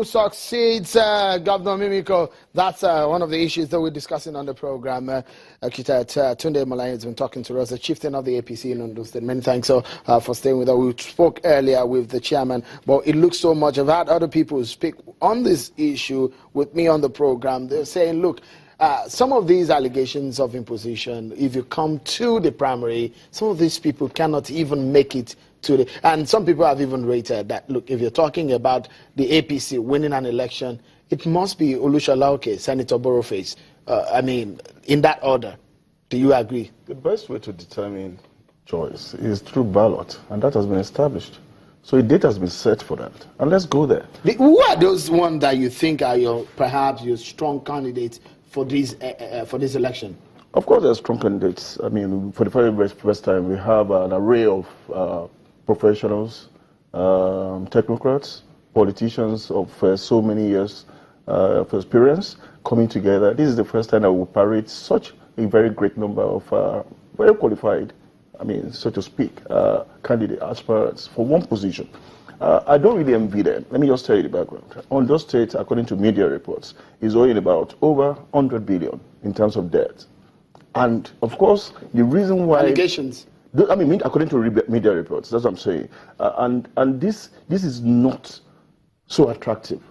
who succeeds Governor Mimiko? That's one of the issues that we're discussing on the program. Architect Tunde Malani has been talking to us, the chieftain of the APC in Ondo State. Many thanks for staying with us. We spoke earlier with the chairman, but it looks so much. I've had other people speak on this issue with me on the program. They're saying, look, some of these allegations of imposition, if you come to the primary, some of these people cannot even make it to the... And some people have even rated that, look, if you're talking about the APC winning an election, it must be Olushalauke, Senator Boroface. I mean, in that order. Do you agree? The best way to determine choice is through ballot, and that has been established. So a date has been set for that, and let's go there. Who are those ones that you think are perhaps your strong candidates for this election? Of course, there are strong candidates. I mean, for the very first time, we have an array of professionals, technocrats, politicians of so many years of experience coming together. This is the first time that we parade such a very great number of very qualified, I mean, so to speak, candidate aspirants for one position. I don't really envy them. Let me just tell you the background. Ondo State, according to media reports, is owing about over 100 billion in terms of debt. And of course, the reason why... Allegations. I mean, according to media reports, that's what I'm saying. And this is not so attractive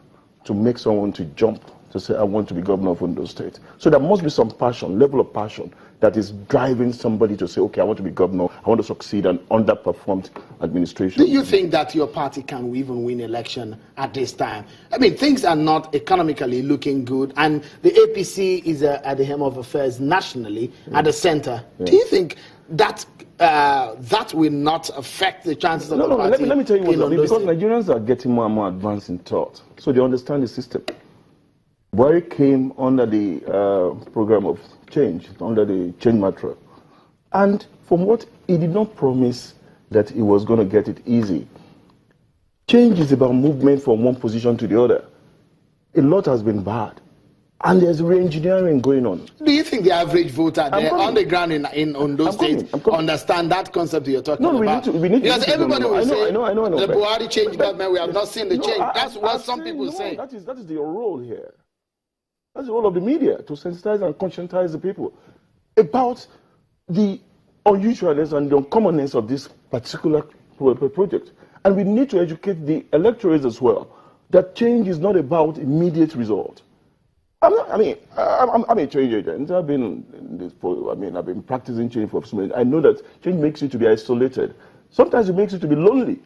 to make someone to jump to say, I want to be governor of Ondo State. So there must be some passion, level of passion, that is driving somebody to say, okay, I want to be governor, I want to succeed an underperformed administration. Do you think that your party can even win election at this time? I mean, things are not economically looking good, and the APC is at the helm of affairs nationally, at the center. Yeah. Do you think that that will not affect the chances of the party? Let me tell you what I mean, because Nigerians are getting more and more advanced in thought, so they understand the system. Buhari came under the program of change, under the change mantra. And from what he did not promise that he was going to get it easy. Change is about movement from one position to the other. A lot has been bad. And there's re-engineering going on. Do you think the average voter there on the ground in Ondo State understand that concept you're talking about? We need because to everybody will say, I know, the Buhari change government, we have not seen the change. That's what some people say. That is your role here. That's the role of the media, to sensitize and conscientize the people about the unusualness and the uncommonness of this particular project. And we need to educate the electorate as well, that change is not about immediate result. I'm a change agent. I've been practicing change for so many. I know that change makes you to be isolated. Sometimes it makes you to be lonely.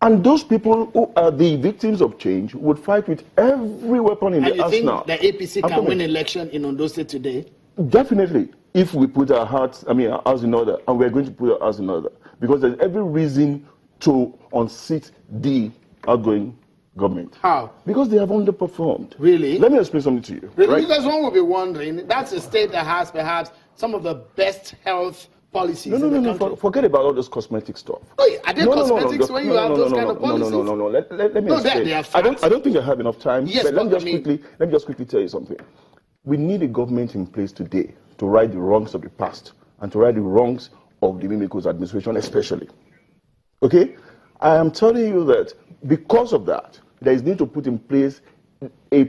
And those people who are the victims of change would fight with every weapon in the arsenal. And you think the APC can win election in Ondo State today? Definitely, if we put our house in order, and we're going to put our house in order. Because there's every reason to unseat the outgoing government. How? Because they have underperformed. Really? Let me explain something to you. Really? Right? Because one will be wondering, that's a state that has perhaps some of the best health policies in the country. Forget about all this cosmetic stuff. Oh, are there cosmetics when you have those kind of policies? No. Let me explain. I don't think I have enough time. Yes, but let me just quickly tell you something. We need a government in place today to right the wrongs of the past and to right the wrongs of the Mimiko's administration, especially. Okay? I am telling you that because of that, there is need to put in place a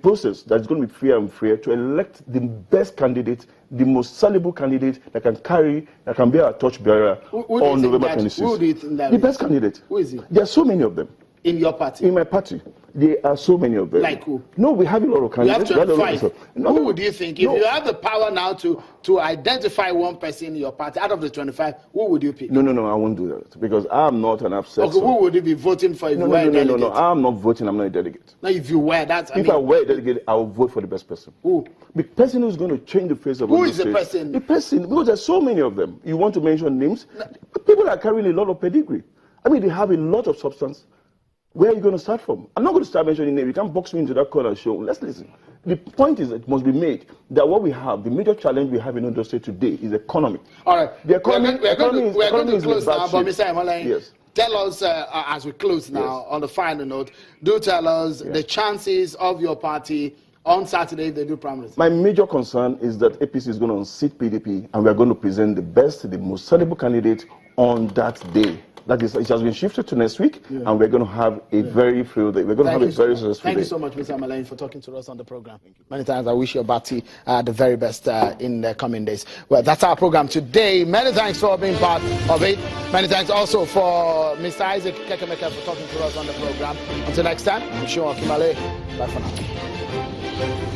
process that is going to be fair and fair to elect the best candidate, the most soluble candidate that can be our torchbearer on November 26th. Who do you think that the best candidate. Who is he? There are so many of them. In your party? In my party. There are so many of them. Like who? No, we have a lot of candidates. You have 25. Who would you think? If you have the power now to identify one person in your party, out of the 25, who would you pick? No, I won't do that. Because I'm not an upset. Okay, who would you be voting for if you were a delegate? No, I'm not voting. I'm not a delegate. No, if you were, If I were a delegate, I would vote for the best person. Who? The person who's going to change the face of Who is the person? The person, because there's so many of them. You want to mention names? No. People are carrying a lot of pedigree. I mean, they have a lot of substance. Where are you going to start from? I'm not going to start mentioning names. You can't box me into that corner and show. Let's listen. The point is that it must be made that what we have, the major challenge we have in Ondo State today is economic. All right. The economy, we're going to close now, but Mr. Imolain, yes. Tell us, as we close now, on the final note, do tell us the chances of your party on Saturday if they do primaries. My major concern is that APC is going to unseat PDP, and we are going to present the best, the most credible candidate on that day. That is, it has been shifted to next week, and we're going to have a very full day. We're going to have a very successful day. Thank you so much, Mr. Malain, for talking to us on the program. Many thanks. I wish you a Bati the very best in the coming days. Well, that's our program today. Many thanks for being part of it. Many thanks also for Mr. Isaac Kekemeka for talking to us on the program. Until next time, I'm sure Kimale. Bye for now.